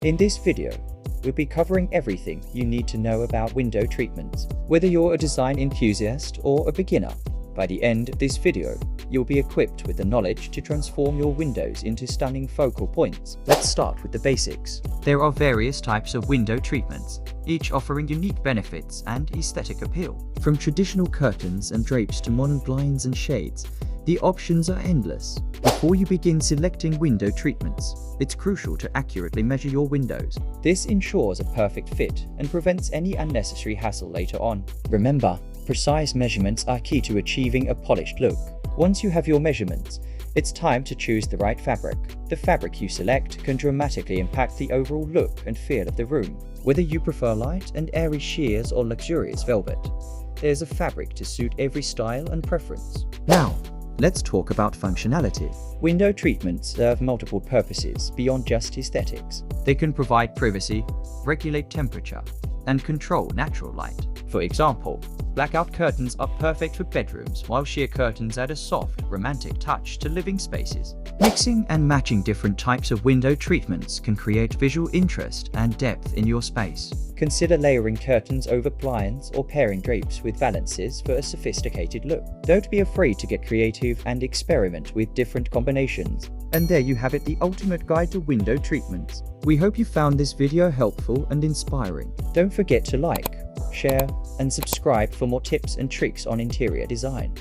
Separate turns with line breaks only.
In this video, we'll be covering everything you need to know about window treatments. Whether you're a design enthusiast or a beginner, by the end of this video, you'll be equipped with the knowledge to transform your windows into stunning focal points. Let's start with the basics. There are various types of window treatments, each offering unique benefits and aesthetic appeal. From traditional curtains and drapes to modern blinds and shades, the options are endless. Before you begin selecting window treatments, it's crucial to accurately measure your windows. This ensures a perfect fit and prevents any unnecessary hassle later on. Remember, precise measurements are key to achieving a polished look. Once you have your measurements, it's time to choose the right fabric. The fabric you select can dramatically impact the overall look and feel of the room. Whether you prefer light and airy sheers or luxurious velvet, there's a fabric to suit every style and preference. Now, let's talk about functionality. Window treatments serve multiple purposes beyond just aesthetics. They can provide privacy, regulate temperature, and control natural light. For example, blackout curtains are perfect for bedrooms, while sheer curtains add a soft, romantic touch to living spaces. Mixing and matching different types of window treatments can create visual interest and depth in your space. Consider layering curtains over blinds or pairing drapes with valances for a sophisticated look. Don't be afraid to get creative and experiment with different combinations. And there you have it, the ultimate guide to window treatments. We hope you found this video helpful and inspiring. Don't forget to like, share, and subscribe for more tips and tricks on interior design.